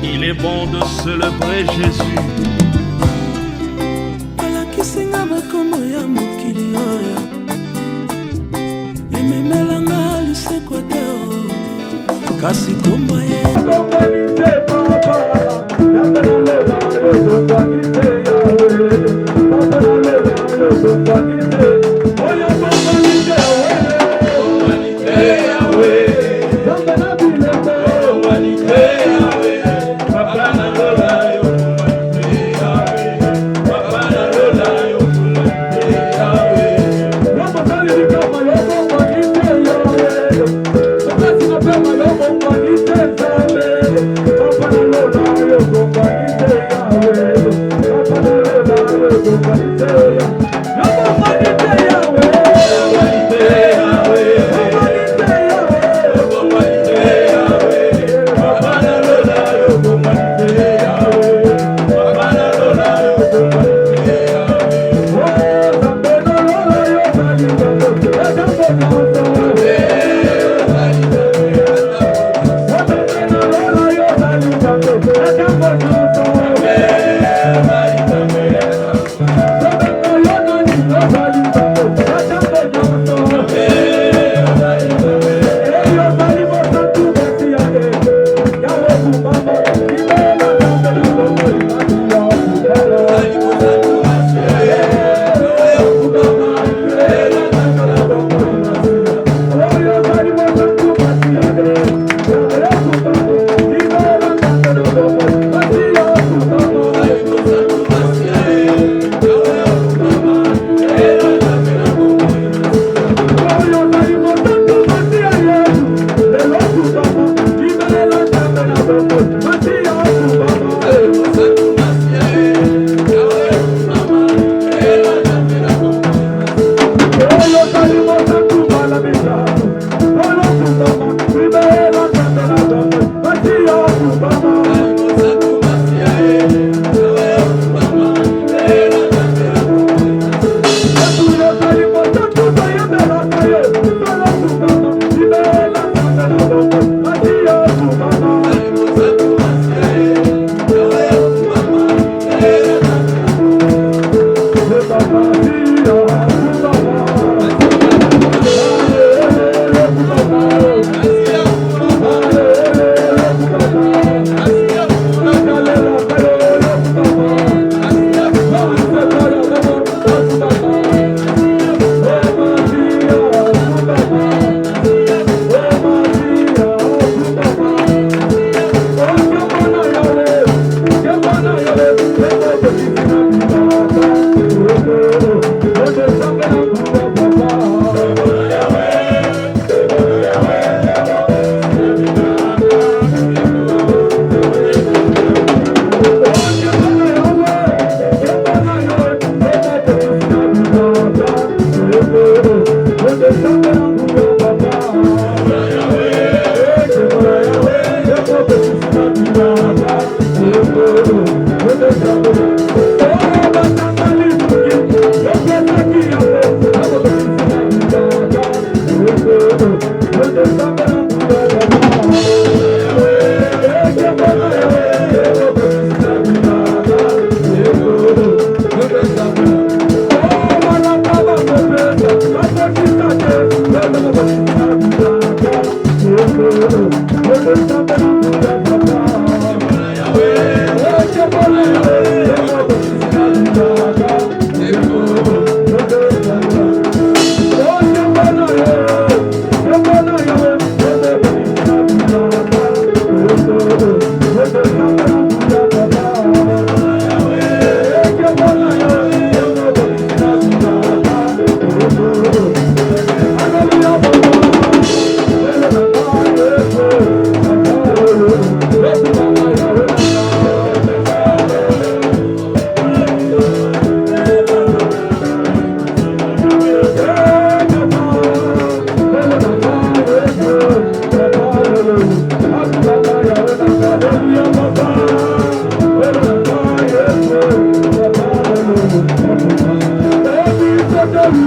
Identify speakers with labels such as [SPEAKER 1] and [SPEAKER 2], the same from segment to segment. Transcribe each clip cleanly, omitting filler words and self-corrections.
[SPEAKER 1] Il est bon de célébrer Jésus.
[SPEAKER 2] Alakisinga bakombo ya mokili oyo ememelanga lisekwa te kasi kombo ye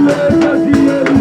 [SPEAKER 3] Let's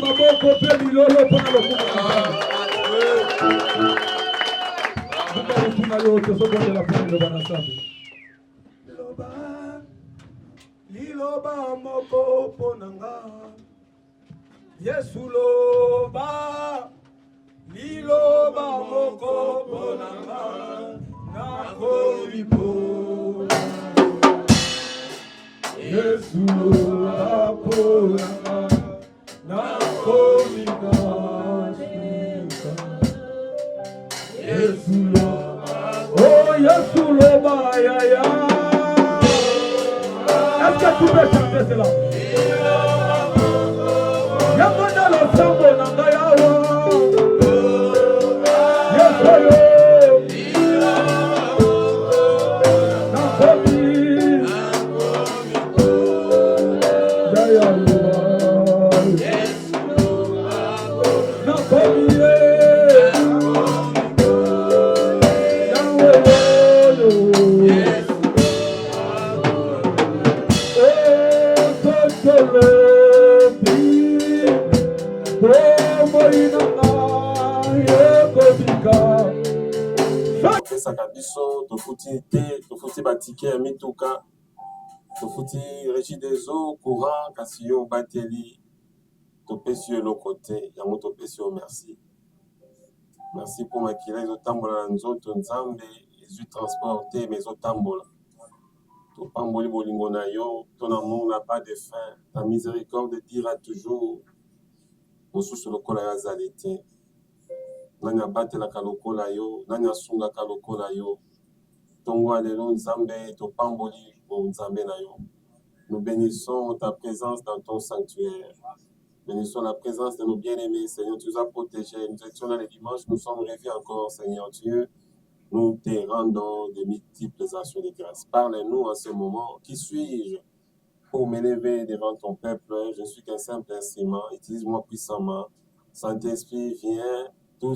[SPEAKER 3] maboko pe milolo mpona lokumu tuna yo tozobondela mpona liloba na nzambe liloba moko mpona nga Yesu loba liloba moko mpona nga nakomi mpona Yesu loba mpona nga nakomi nasika Yesu loba oh Yesu loba yaya est-ce que tu peux chanter cela Yamana lo sambo nanga yawa Yesu yo nakomi yaya loba Yesu nakomi
[SPEAKER 4] Saka biso tofuti te tofuti batike ya mituka tofuti régie des eaux courant kasi yo bateli topesi yo eloko te yango topesi yo merci merci mpo makila ezotambola na nzoto nzambe ezwi transport te me ezotambola topamboli bolingo na yo ton amour n'a pas de fin ta miséricorde dira toujours mosusu lokola yo azali te nani abatelaka lokola yo nani asungaka lokola yo tongo alelo nzambe topamboli po nzambe na yo nous bénissons ta présence dans ton sanctuaire bénissons la présence de nos bien-aimés Seigneur tu nous as protégés nous étions là les dimanches nous sommes réveillés encore Seigneur Dieu nous te rendons de multiples actions de grâce parle-nous en ce moment qui suis-je pour m'élever devant ton peuple je suis qu'un simple instrument utilise-moi puissamment Saint-Esprit viens tout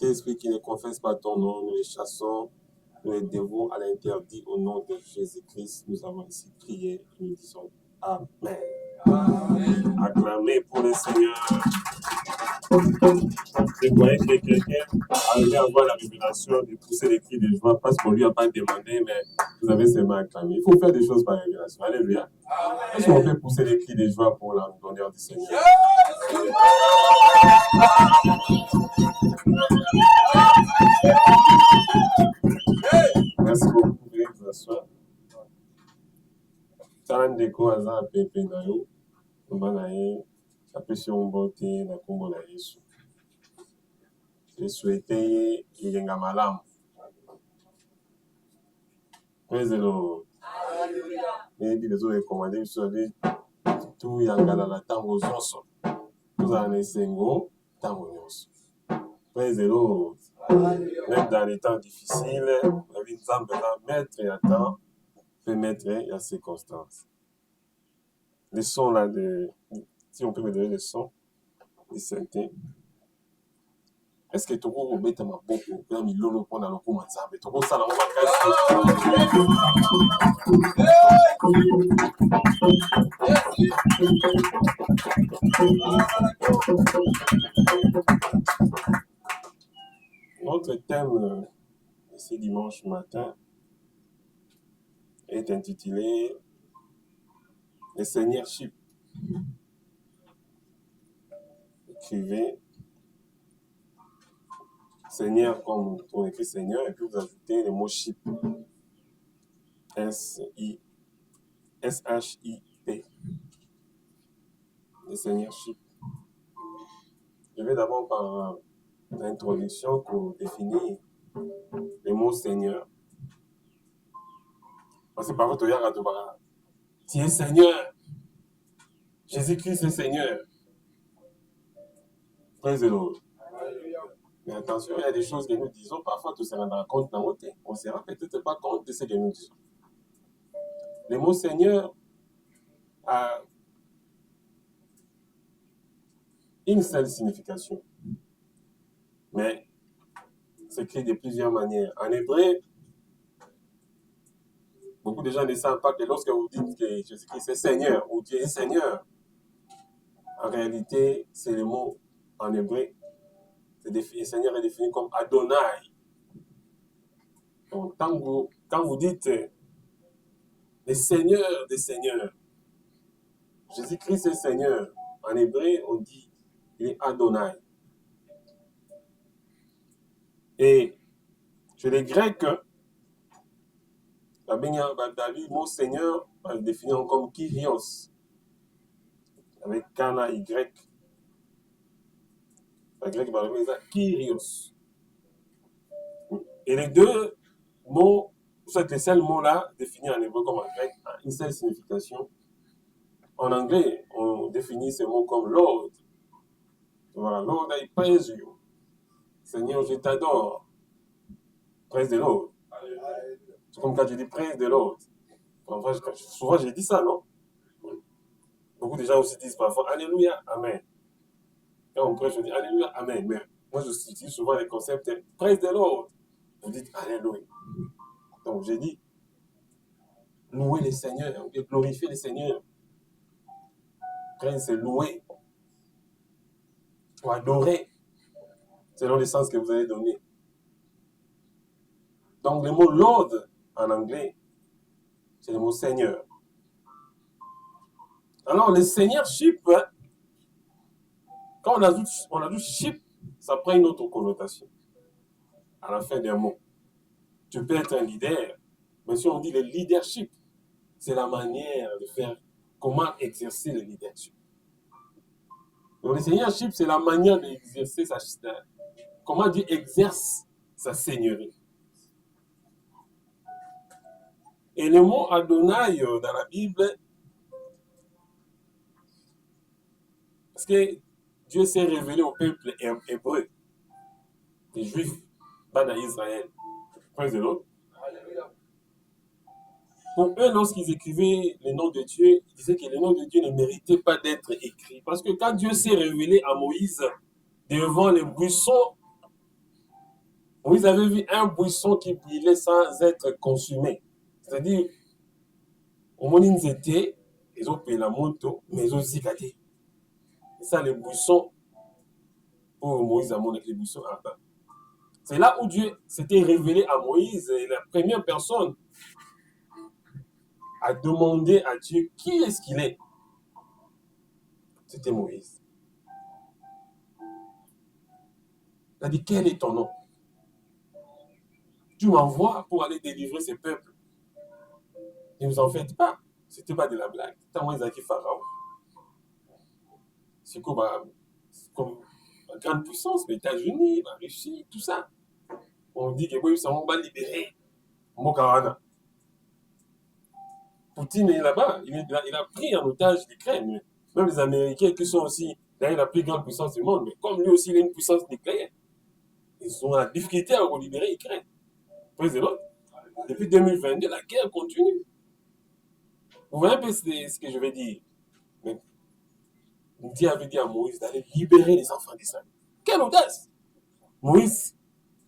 [SPEAKER 4] esprit qui ne confesse pas ton nom, nous les chassons, nous les dévouons à l'interdit au nom de Jésus-Christ. Nous avons ici prié et nous disons Amen. Amen. Acclamez pour le Seigneur. Je voyais que quelqu'un arrivait à avoir la révélation de pousser les cris de joie parce qu'on lui a pas demandé, mais vous avez seulement acclamé. Il faut faire des choses par révélation. Alléluia. Est-ce qu'on peut pousser les cris de joie pour la grandeur du Seigneur? Merci beaucoup. Vous pouvez vous asseoir. Tandeko aza pepe na yo, mbana ye, apesi yo mbote na kombo na Yesu. Je souhaitais yenga malamu. Praise the Lord. Maybe les autres recommandés, vous savez, tout yangala la tango zonso. Vous en avez sengo, tango nyonso. Praise the Lord. Même dans les temps difficiles, la vie de Zambé va mettre à temps, peut mettre à circonstances. Les sons là, si on peut me donner les sons, les synthés. Est-ce que tu as mis ma beaucoup pour me lolo pour dans le coup Zambé? Tu as ça dans Notre thème ce dimanche matin est intitulé Le Seigneur-ship. Écrivez Seigneur comme on écrit Seigneur et puis vous ajoutez le mot ship. S-H-I-P. Le Seigneur-ship. Je vais d'abord par l'introduction pour définir le mot Seigneur. Parce que parfois, tu es Seigneur. Jésus-Christ est Seigneur. Praise the Lord. Mais attention, il y a des choses que nous disons, parfois, tu se rends compte dans notre tête. On ne se rend peut-être pas compte de ce que nous disons. Le mot Seigneur a une seule signification. Mais c'est écrit de plusieurs manières. En hébreu, beaucoup de gens ne savent pas que lorsque vous dites que Jésus-Christ est Seigneur ou Dieu est Seigneur, En réalité, c'est le mot en hébreu. Le Seigneur est défini comme Adonai. Donc, quand vous dites le Seigneur des Seigneurs, Jésus-Christ est Seigneur. En hébreu, on dit il est Adonai. Et chez les Grecs, le mot Seigneur va le définir comme Kyrios, avec Kana Y. Le grec va le mettre ça, Kyrios. Et les deux mots, ces seuls mots-là, définis en hébreu comme en grec, ont une seule signification. En anglais, on définit ces mots comme Lord. Voilà, Lord, I praise you. Seigneur, je t'adore. Praise the Lord. C'est comme quand je dis praise the Lord. Enfin, souvent, j'ai dit ça, non? Beaucoup de gens aussi disent parfois Alléluia, Amen. Quand on prêche, je dis Alléluia, Amen. Mais moi, je utilise souvent les concepts praise the Lord. Vous dites Alléluia. Donc, j'ai dit louer les seigneurs, glorifier les seigneurs. Praise, c'est louer ou adorer, selon le sens que vous avez donné. Donc, le mot Lord en anglais, c'est le mot Seigneur. Alors, le Seigneur-ship, hein, quand on ajoute ship, ça prend une autre connotation. À la fin d'un mot, tu peux être un leader, mais si on dit le leadership, c'est la manière de faire, comment exercer le leadership. Donc, le Seigneur-ship, c'est la manière d'exercer comment Dieu exerce sa seigneurie. Et le mot Adonai dans la Bible, parce que Dieu s'est révélé au peuple hébreu, les Juifs, pas dans Israël. Praise the Lord. Pour eux, lorsqu'ils écrivaient le nom de Dieu, ils disaient que le nom de Dieu ne méritait pas d'être écrit. Parce que quand Dieu s'est révélé à Moïse devant les buissons, Moïse avait vu un buisson qui brûlait sans être consumé. C'est-à-dire, au moment où ils étaient, ils ont payé la moto, mais ils ont zigadé. Et ça, les buissons, pour Moïse a montré les buissons ardents. C'est là où Dieu s'était révélé à Moïse, et la première personne a demandé à Dieu qui est-ce qu'il est. C'était Moïse. Il a dit, quel est ton nom? Tu m'envoies pour aller délivrer ces peuples. Ne vous en faites pas. Ce n'était pas de la blague. Tant moins Isaac Pharaon. C'est comme une grande puissance, les États-Unis, la Russie, tout ça. On dit que oui, on va libérer Mokarana. Poutine est là-bas. Il a pris en otage l'Ukraine. Même les Américains qui sont aussi la plus grande puissance du monde. Mais comme lui aussi, il a une puissance nucléaire. Ils ont la difficulté à libérer l'Ukraine. Président, depuis 2022, la guerre continue. Vous voyez un peu ce que je veux dire. Mais Dieu avait dit à Moïse d'aller libérer les enfants d'Israël. Quelle audace! Moïse,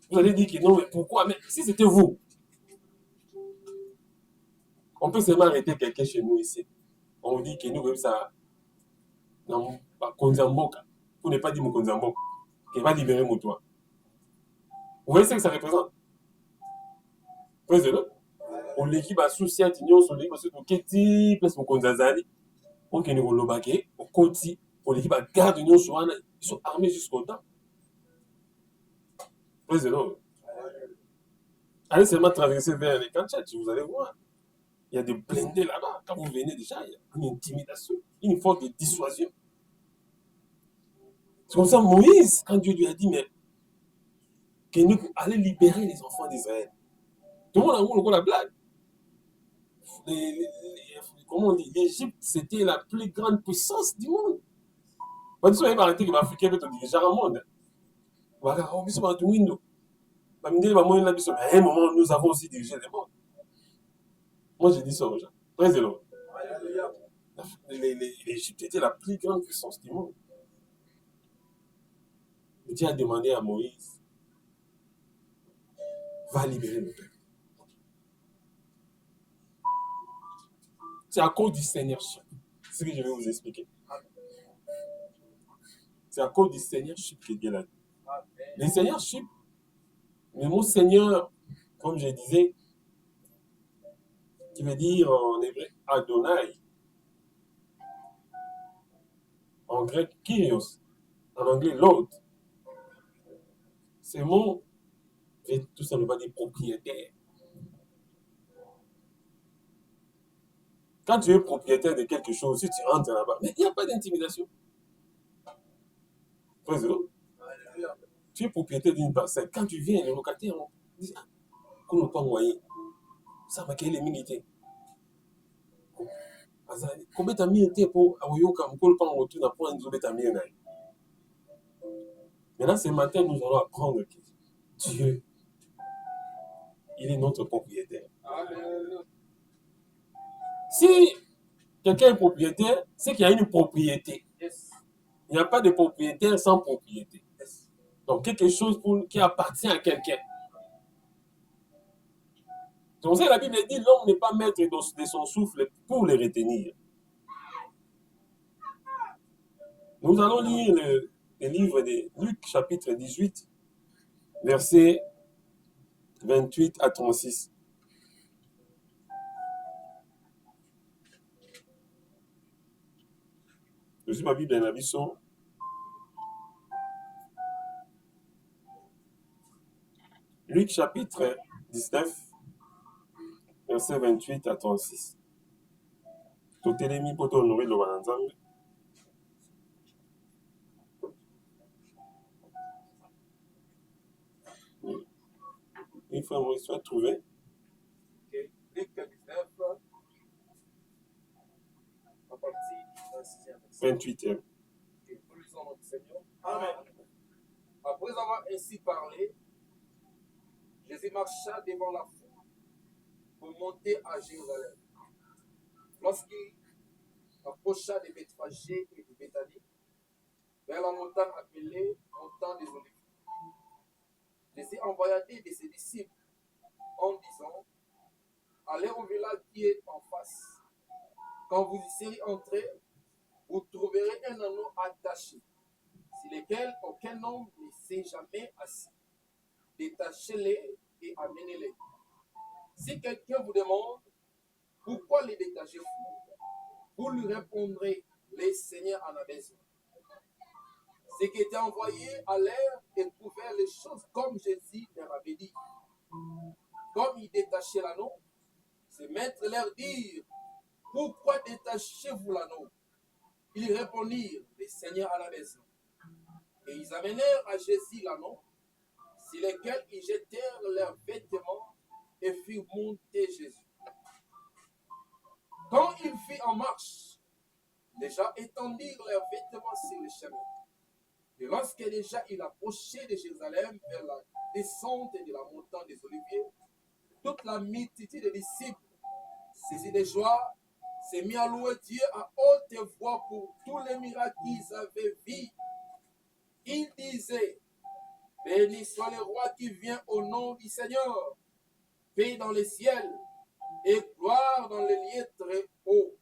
[SPEAKER 4] vous allez dire que non, mais pourquoi? Mais si c'était vous, on peut seulement arrêter quelqu'un chez nous ici. On dit que nous, comme ça, non, pas Konzamboka, pour ne pas dire Mokonzamboka, qui va libérer mon toit. Vous voyez ce que ça représente? Président, on l'équipe à souci à Tignon, on l'équipe à souci à Keti, place Mokonzazali, on qui nous lobake, au Koti, on l'équipe à garde Union Souana, ils sont armés jusqu'au temps. Président, allez seulement traverser vers les Kanchat, vous allez voir. Il y a des blindés là-bas. Quand vous venez déjà, il y a une intimidation, une force de dissuasion. C'est comme ça, Moïse, quand Dieu lui a dit, mais que nous allons libérer les enfants d'Israël. Tout le monde a vu la blague. Comment on dit? L'Égypte, c'était la plus grande puissance du monde. Pas du tout, il va arrêter que l'Africain peut te diriger au monde. Voilà, on va tout window. À un moment, nous avons aussi dirigé le monde. Moi, j'ai dit ça aux gens. Président. L'Égypte était la plus grande puissance du monde. Dieu a demandé à Moïse, va libérer le peuple. C'est à cause du Seigneur. C'est ce que je vais vous expliquer. C'est à cause du seigneurships que Dieu l'a dit. Le seigneurships, le mot Seigneur, comme je disais, qui veut dire en hébreu Adonai, en grec Kyrios, en anglais Lord. Ce mot veut tout simplement dire propriétaire. Quand tu es propriétaire de quelque chose, si tu rentres là-bas, mais il n'y a pas d'intimidation. Tu es propriétaire d'une parcelle. Quand tu viens, les locataires disent ah, qu'on n'a pas moyen. Ça m'a créé les militaires. Combien t'as mis pour Aoyoka, Mkol pas en retour d'apprendre une zone t'as. Maintenant, ce matin, nous allons apprendre que Dieu, il est notre propriétaire. Si quelqu'un est propriétaire, c'est qu'il y a une propriété. Il n'y a pas de propriétaire sans propriété. Donc, quelque chose qui appartient à quelqu'un. C'est pour ça que la Bible dit l'homme n'est pas maître de son souffle pour le retenir. Nous allons lire le livre de Luc, chapitre 18, versets 28 à 36. Je suis ma Bible dans la Bisson. Luc, chapitre 19, versets 28 à 36. Totelemi poto honorer le Wanzambe. Il faut moi soit trouvé.
[SPEAKER 5] Okay. Luc 19, à partir du 6e verset.
[SPEAKER 4] 28e.
[SPEAKER 5] Okay. Nous lisons notre Seigneur. Amen. Après avoir ainsi parlé, Jésus marcha devant la foule pour monter à Jérusalem. Lorsqu'il approcha de Bethphagée et de Béthanie, vers la montagne appelée montagne des Oliviers, Jésus envoya deux de ses disciples en disant, allez au village qui est en face. Quand vous y serez entrés, vous trouverez un anneau attaché, sur lequel aucun homme ne s'est jamais assis. Détachez-les et amenez-les. Si quelqu'un vous demande pourquoi les détachez-vous, vous lui répondrez, les seigneurs en avaient besoin. Ceux qui étaient envoyés allèrent et trouvèrent les choses comme Jésus leur avait dit. Comme ils détachaient l'anneau, ses maîtres leur dirent, pourquoi détachez-vous l'anneau? Ils répondirent, les seigneurs en avaient besoin. Et ils amenèrent à Jésus l'anneau, sur lequel ils jetèrent leurs vêtements et firent monter Jésus. Quand il fut en marche, les gens étendirent leurs vêtements sur le chemin. Et lorsque déjà il approchait de Jérusalem vers la descente de la montagne des Oliviers, toute la multitude des disciples, saisis de joie, s'est mis à louer Dieu à haute voix pour tous les miracles qu'ils avaient vus. Ils disaient, béni soit le roi qui vient au nom du Seigneur, paix dans les ciels et gloire dans les lieux très hauts.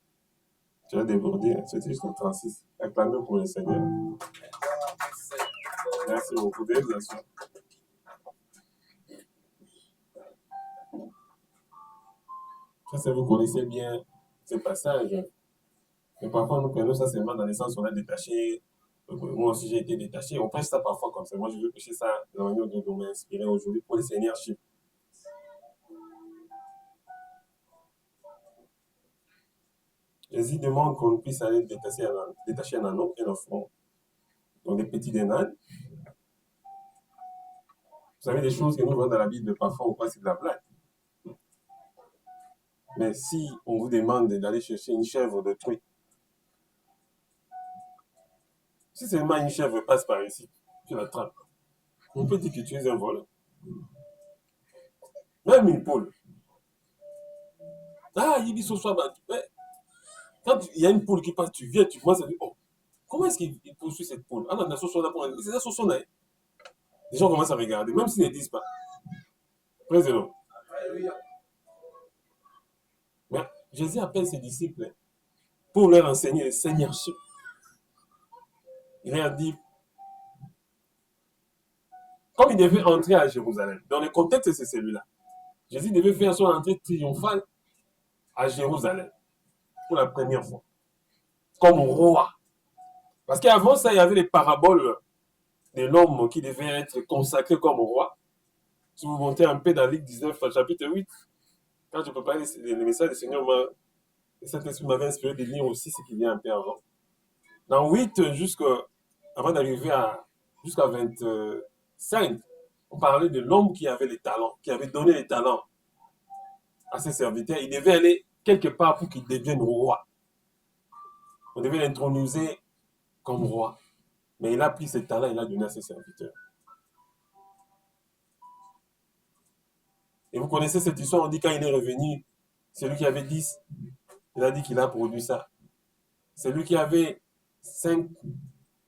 [SPEAKER 4] Tu as débordé, c'était jusqu'au 36. Acclamez pour le Seigneur. Merci beaucoup, bien sûr. Je sais que vous connaissez bien ce passage. Mais parfois, nous prenons ça seulement dans le sens où on a détaché. Moi aussi, j'ai été détaché. On prêche ça parfois comme ça. Moi, je veux prêcher ça de la manière dont on m'a inspiré aujourd'hui pour le seigneurships. Jésus demande qu'on puisse aller détacher un anneau et un offrande. Donc, des petits ânes. Vous savez, des choses que nous voyons dans la Bible, parfois, on croit que c'est de la blague. Mais si on vous demande d'aller chercher une chèvre d'autrui, si seulement une chèvre passe par ici, tu l'attrapes, on peut dire que tu es un voleur. Même une poule. Ah, il dit ce soir, quand il y a une poule qui passe, tu viens, tu commences à dire, oh, comment est-ce qu'il poursuit cette poule? Ah non, c'est ça, son nez. Les gens commencent à regarder, même s'ils ne disent pas. Président. Mais Jésus appelle ses disciples pour leur enseigner le seigneurships. Il leur dit, comme il devait entrer à Jérusalem, dans le contexte, c'est celui-là. Jésus devait faire son entrée triomphale à Jérusalem pour la première fois, comme roi. Parce qu'avant ça, il y avait les paraboles de l'homme qui devait être consacré comme roi. Si vous montez un peu dans Luc 19, chapitre 8, quand je préparais les messages du Seigneur, le Saint-Esprit m'avait inspiré de lire aussi ce qui vient un peu avant. Dans 8, avant d'arriver jusqu'à 25, on parlait de l'homme qui avait les talents, qui avait donné les talents à ses serviteurs. Il devait aller quelque part pour qu'il devienne roi. On devait l'introniser comme roi. Mais il a pris ses talents, il a donné à ses serviteurs. Et vous connaissez cette histoire, on dit quand il est revenu, celui qui avait 10, il a dit qu'il a produit ça. Celui qui avait 5,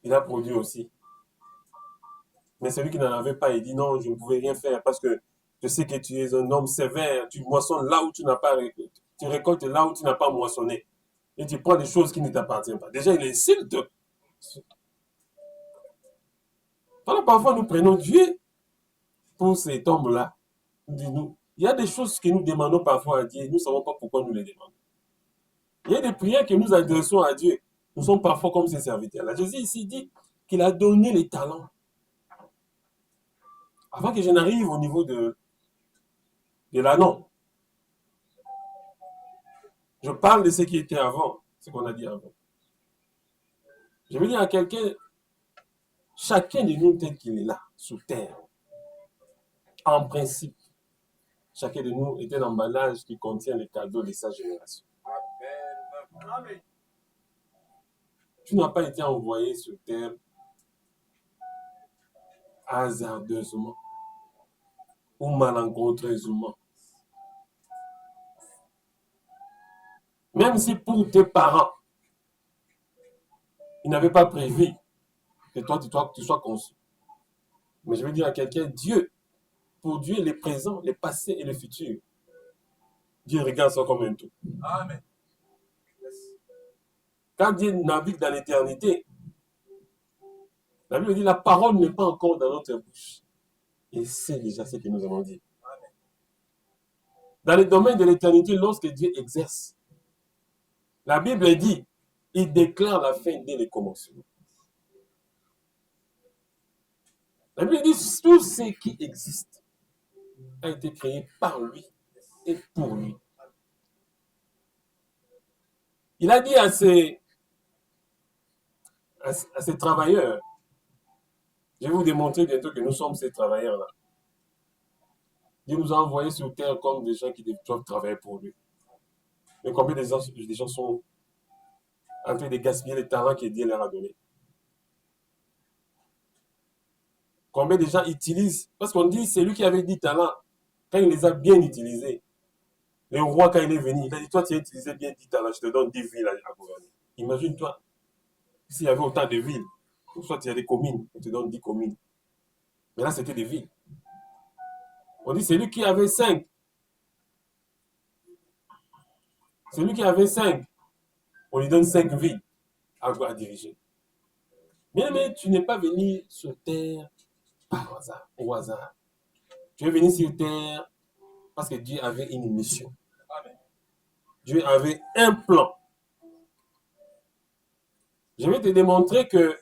[SPEAKER 4] il a produit aussi. Mais celui qui n'en avait pas, il dit non, je ne pouvais rien faire parce que je sais que tu es un homme sévère, tu moissonnes là où tu n'as pas récolté, tu récoltes là où tu n'as pas moissonné. Et tu prends des choses qui ne t'appartiennent pas. Déjà, il insulte. Voilà, parfois nous prenons Dieu pour cet homme-là. Il y a des choses que nous demandons parfois à Dieu, nous ne savons pas pourquoi nous les demandons. Il y a des prières que nous adressons à Dieu. Nous sommes parfois comme ses serviteurs. Jésus ici dit qu'il a donné les talents. Avant que je n'arrive au niveau de l'annon, je parle de ce qui était avant, ce qu'on a dit avant. Je veux dire à quelqu'un, chacun de nous tel qu'il est là, sous terre, en principe, chacun de nous est un emballage qui contient les cadeaux de sa génération.
[SPEAKER 5] Amen.
[SPEAKER 4] Tu n'as pas été envoyé sur terre hasardeusement ou malencontreusement. Même si pour tes parents, ils n'avaient pas prévu que toi, tu sois conçu. Mais je veux dire à quelqu'un, Dieu, pour Dieu, le présent, le passé et le futur, Dieu regarde ça comme un tout.
[SPEAKER 5] Amen.
[SPEAKER 4] Quand Dieu navigue dans l'éternité, la Bible dit la parole n'est pas encore dans notre bouche. Il sait déjà ce que nous avons dit.
[SPEAKER 5] Amen.
[SPEAKER 4] Dans le domaine de l'éternité, lorsque Dieu exerce, la Bible dit, il déclare la fin dès le commencement. La Bible dit, tout ce qui existe a été créé par lui et pour lui. Il a dit à ses travailleurs, je vais vous démontrer bientôt que nous sommes ces travailleurs-là. Dieu nous a envoyés sur terre comme des gens qui doivent travailler pour lui. Mais combien de gens sont en train de gaspiller les talents que Dieu leur a donnés? Combien de gens utilisent, parce qu'on dit, c'est lui qui avait 10 talents, quand il les a bien utilisés. Le roi, quand il est venu, il a dit, toi, tu as utilisé bien 10 talents, je te donne 10 villes à gouverner. Imagine-toi, s'il y avait autant de villes, soit il y a des communes, on te donne 10 communes. Mais là, c'était des villes. On dit, c'est lui qui avait 5. C'est lui qui avait 5. On lui donne 5 villes à diriger. Mais tu n'es pas venu sur terre par hasard, au hasard. Tu es venu sur terre parce que Dieu avait une mission.
[SPEAKER 5] Amen.
[SPEAKER 4] Dieu avait un plan. Je vais te démontrer que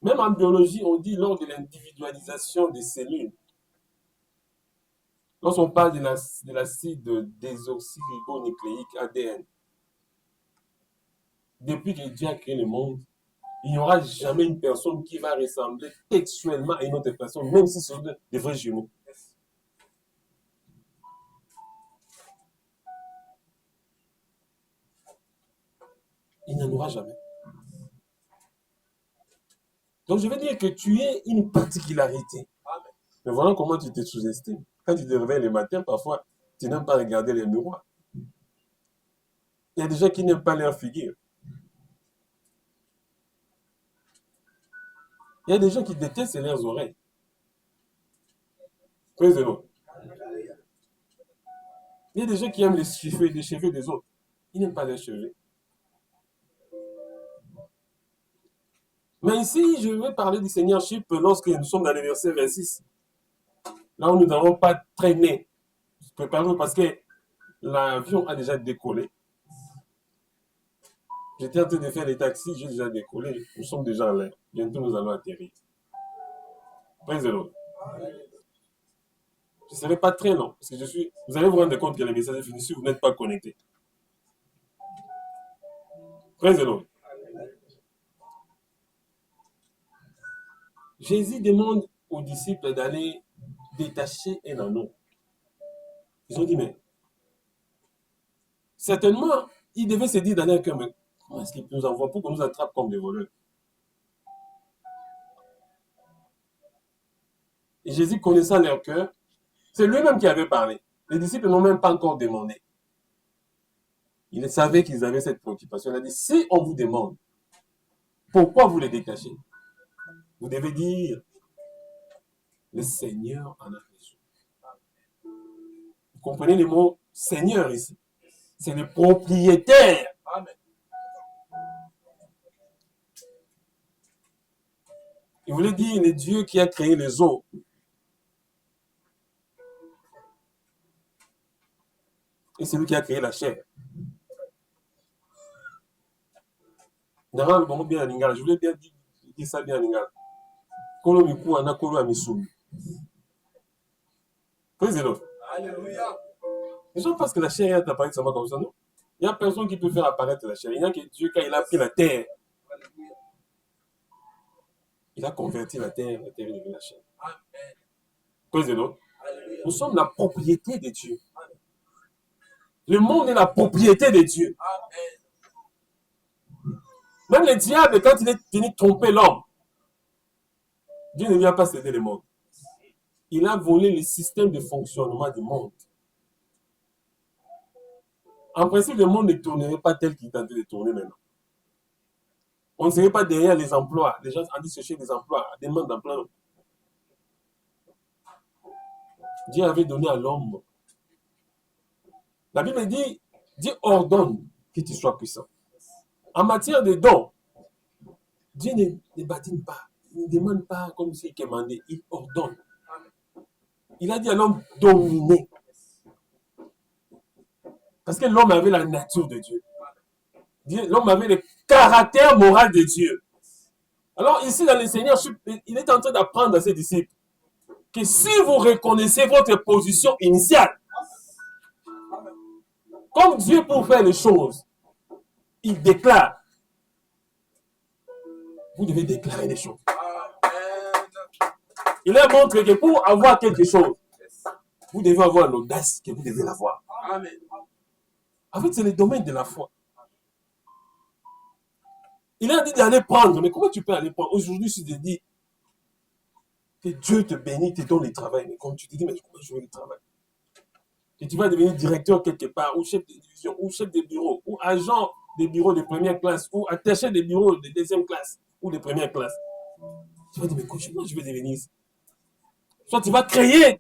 [SPEAKER 4] même en biologie, on dit lors de l'individualisation des cellules, lorsqu'on parle de l'acide désoxyribonucléique ADN, depuis que Dieu a créé le monde, il n'y aura jamais une personne qui va ressembler textuellement à une autre personne, même si ce sont des vrais jumeaux. Il n'y en aura jamais. Donc je veux dire que tu es une particularité.
[SPEAKER 5] Amen.
[SPEAKER 4] Mais voilà comment tu te sous-estimes. Quand tu te réveilles le matin, parfois, tu n'aimes pas regarder les miroirs. Il y a des gens qui n'aiment pas leur figure. Il y a des gens qui détestent leurs oreilles. Praise the Lord. Il y a des gens qui aiment les cheveux des autres. Ils n'aiment pas leurs cheveux. Mais ici, je vais parler du Seigneur-ship lorsque nous sommes dans le verset 26. Là où nous n'avons pas traîné. Préparez-vous parce que l'avion a déjà décollé. J'étais en train de faire les taxis, j'ai déjà décollé. Nous sommes déjà en l'air. Bientôt, nous allons atterrir. Praise the Lord. Ce ne serait pas très long. Parce que vous allez vous rendre compte que le message est fini si vous n'êtes pas connecté. Praise the Lord. Jésus demande aux disciples d'aller détacher un anneau. Ils ont dit, mais certainement, ils devaient se dire dans leur cœur, mais comment est-ce qu'ils nous envoient pour qu'on nous attrape comme des voleurs? Et Jésus, connaissant leur cœur, c'est lui-même qui avait parlé. Les disciples n'ont même pas encore demandé. Il savait qu'ils avaient cette préoccupation. Il a dit, si on vous demande, pourquoi vous les détachez? Vous devez dire, le Seigneur en a besoin. Vous comprenez le mot Seigneur ici? C'est le propriétaire. Amen. Il voulait dire le Dieu qui a créé les eaux. Et c'est lui qui a créé la chair. Normalement, bien en lingala. Je voulais bien dire ça bien en lingala. Kolo miku ana kolo amisumi. Praise the Lord. Alléluia. Les gens pensent que la chair est apparue seulement comme ça, non? Il n'y a personne qui peut faire apparaître la chair. Il n'y a que Dieu quand il a pris la terre. Il a converti la terre est devenue la chair. Amen. Praise the Lord. Nous sommes la propriété de Dieu. Amen. Le monde est la propriété de Dieu. Amen. Même le diable, quand il est venu tromper l'homme, Dieu ne vient pas céder le monde. Il a volé le système de fonctionnement du monde. En principe, le monde ne tournerait pas tel qu'il est en train de tourner maintenant. On ne serait pas derrière les emplois. Les gens ont dit chercher des emplois, demande d'emploi. Dieu avait donné à l'homme. La Bible dit, Dieu ordonne que tu sois puissant. En matière de dons, Dieu ne badine pas. Il ne demande pas comme s'il commandait. Il ordonne. Il a dit à l'homme dominer. Parce que l'homme avait la nature de Dieu. L'homme avait le caractère moral de Dieu. Alors ici, dans le Seigneur, il est en train d'apprendre à ses disciples que si vous reconnaissez votre position initiale, comme Dieu pour faire les choses, il déclare. Vous devez déclarer les choses. Il leur montre que pour avoir quelque chose, vous devez avoir l'audace que vous devez l'avoir. Amen. En fait, c'est le domaine de la foi. Il a dit d'aller prendre, mais comment tu peux aller prendre? Aujourd'hui, si tu te dis que Dieu te bénit, te donne le travail, mais comme tu te dis, mais comment je veux le travail? Et tu vas devenir directeur quelque part, ou chef de division, ou chef de bureau, ou agent des bureaux de première classe, ou attaché des bureaux de deuxième classe, ou de première classe. Tu vas dire, mais comment je vais devenir ça? Soit tu vas créer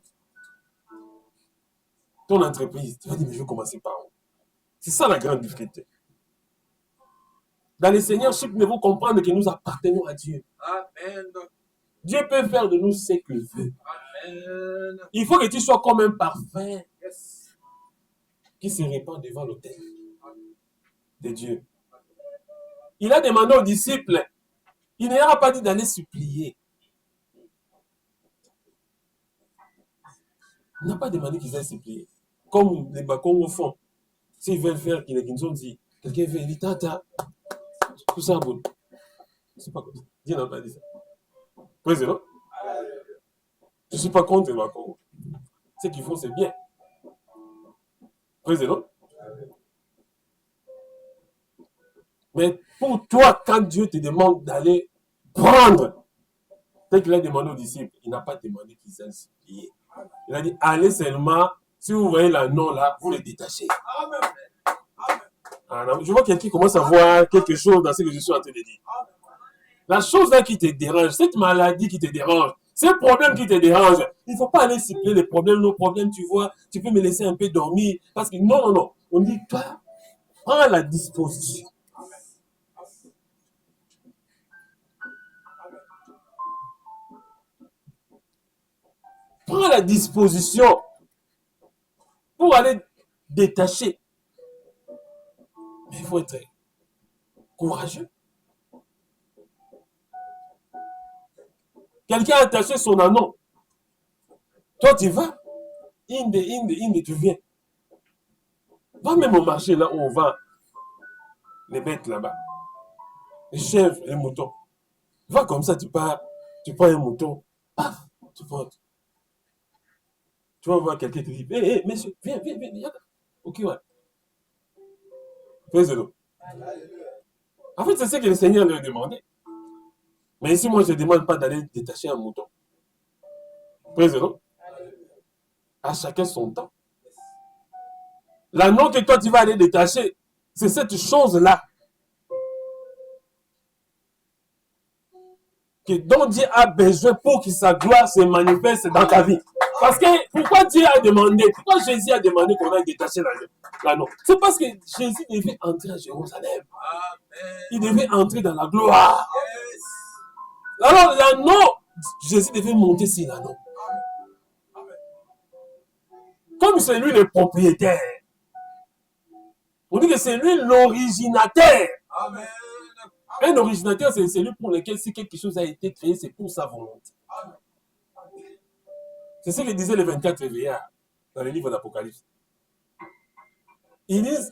[SPEAKER 4] ton entreprise. Tu vas dire, mais je vais commencer par où? C'est ça la grande difficulté. Dans le Seigneur, nous devons comprendre que nous appartenons à Dieu. Amen. Dieu peut faire de nous ce qu'il veut. Amen. Il faut que tu sois comme un parfum qui se répand devant l'autel de Dieu. Il a demandé aux disciples, il n'aura pas dit d'aller supplier. Il n'a pas demandé qu'ils aillent supplier. Comme les Bakongos font. S'ils veulent faire, qu'ils ont dit, quelqu'un veut dire, tata, tout ça, bon. C'est pas comme ça. Dieu n'a pas dit ça. Président, je ne suis pas contre les Bakongos. Ce qu'ils font, c'est bien. Président. Mais pour toi, quand Dieu te demande d'aller prendre, tel qu'il a demandé aux disciples, il n'a pas demandé qu'ils aillent supplier. Il a dit, allez seulement, si vous voyez l'anneau là, vous le détachez. Amen. Alors, je vois quelqu'un qui commence à voir quelque chose dans ce que je suis en train de dire. La chose là qui te dérange, cette maladie qui te dérange, ce problème qui te dérange, il ne faut pas aller cibler les problèmes, nos problèmes, tu vois, tu peux me laisser un peu dormir. Parce que non. On dit, toi, prends la disposition. prends la disposition pour aller détacher. Mais il faut être courageux. Quelqu'un a attaché son anneau. Toi, tu vas. Tu viens. Va même au marché là où on vend les bêtes là-bas. Les chèvres, les moutons. Va comme ça, tu pars, tu prends un mouton, paf, tu portes. Tu vas voir quelqu'un qui dit, hé, monsieur, viens. Ok, ouais. Fais-le. En fait, c'est ce que le Seigneur lui a demandé. Mais ici, moi, je ne demande pas d'aller détacher un mouton. Fais-le. À chacun son temps. L'anneau que toi, tu vas aller détacher, c'est cette chose-là dont Dieu a besoin pour que sa gloire se manifeste dans ta vie. Parce que pourquoi Dieu a demandé, pourquoi Jésus a demandé qu'on aille détacher l'anneau? C'est parce que Jésus devait entrer à Jérusalem. Il devait entrer dans la gloire. Alors l'anneau, Jésus devait monter sur l'anneau. Comme c'est lui le propriétaire. On dit que c'est lui l'originateur.
[SPEAKER 5] Amen.
[SPEAKER 4] Un originateur, c'est celui pour lequel si quelque chose a été créé, c'est pour sa volonté. C'est ce que disait les 24 veillards dans le livre d'Apocalypse. Ils disent,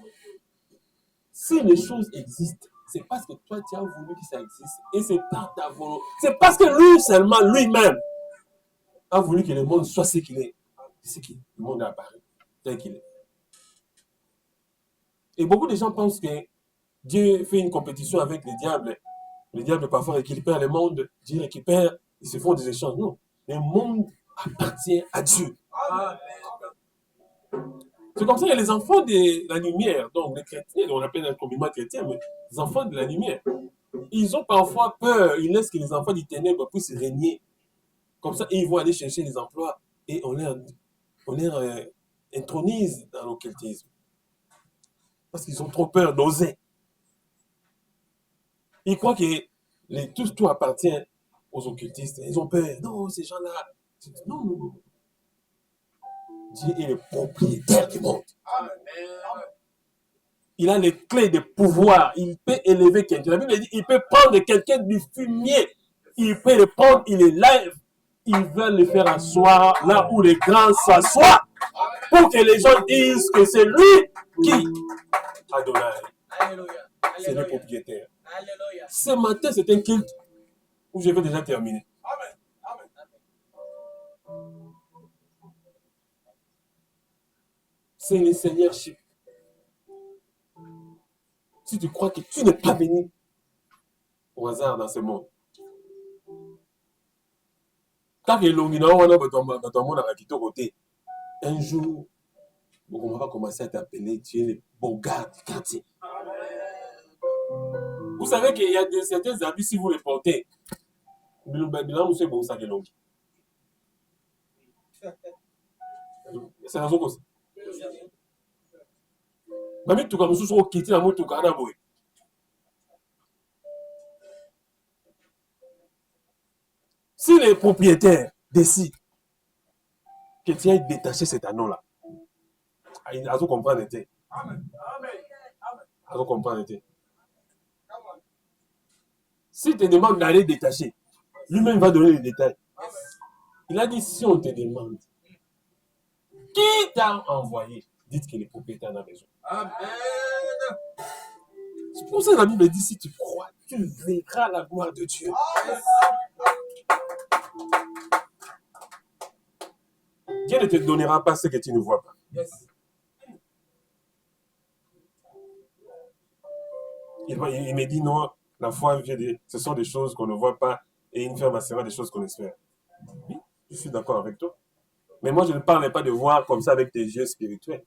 [SPEAKER 4] si les choses existent, c'est parce que toi, tu as voulu que ça existe. Et c'est par ta volonté. C'est parce que lui seulement, lui-même, a voulu que le monde soit ce qu'il est. C'est ce que le monde a apparu, tel qu'il est. Et beaucoup de gens pensent que Dieu fait une compétition avec les diables. Les diables parfois récupèrent le monde, Dieu récupère, ils se font des échanges. Non, le monde appartient à Dieu.
[SPEAKER 5] Amen.
[SPEAKER 4] C'est comme ça que les enfants de la lumière, donc les chrétiens, on appelle un communément chrétien, mais les enfants de la lumière, ils ont parfois peur, ils laissent que les enfants des ténèbres puissent régner. Comme ça, ils vont aller chercher les emplois et on les intronise dans l'occultisme. Parce qu'ils ont trop peur d'oser. Ils croient que tout appartient aux occultistes. Ils ont peur. Non, ces gens-là. Non. Dieu est le propriétaire du monde.
[SPEAKER 5] Amen.
[SPEAKER 4] Il a les clés de pouvoir. Il peut élever quelqu'un. La Bible dit il peut prendre quelqu'un du fumier. Il peut le prendre, il l'élève. Il veut le faire asseoir là où les grands s'assoient. Pour que les gens disent que c'est lui qui Adonai.
[SPEAKER 5] Alléluia.
[SPEAKER 4] C'est le propriétaire.
[SPEAKER 5] Alléluia.
[SPEAKER 4] Ce matin, c'est un culte où je vais déjà terminer.
[SPEAKER 5] Amen.
[SPEAKER 4] C'est le Seigneur-ship. Si tu crois que tu n'es pas venu au hasard dans ce monde, tant que un jour, on va commencer à t'appeler, tu es le beau gars du quartier. Vous savez qu'il y a certains habits, si vous les portez, c'est la zone. Même tout comme nous sommes quittés dans notre Canada. Si les propriétaires décident que tu as détaché cet anneau-là, ils ont comprendre. Ils ont comprendre. Si tu te demandes d'aller détacher, lui-même va donner les détails. Il a dit, si on te demande, qui t'a envoyé? Dites que les propriétaires en ont besoin.
[SPEAKER 5] Amen.
[SPEAKER 4] C'est pour ça que la Bible dit, si tu crois, tu verras la gloire de Dieu. Dieu ne te donnera pas ce que tu ne vois pas.
[SPEAKER 5] Yes.
[SPEAKER 4] Il me dit, non, la foi, ce sont des choses qu'on ne voit pas et une ferme sera des choses qu'on espère. Oui, je suis d'accord avec toi. Mais moi, je ne parle pas de voir comme ça avec tes yeux spirituels.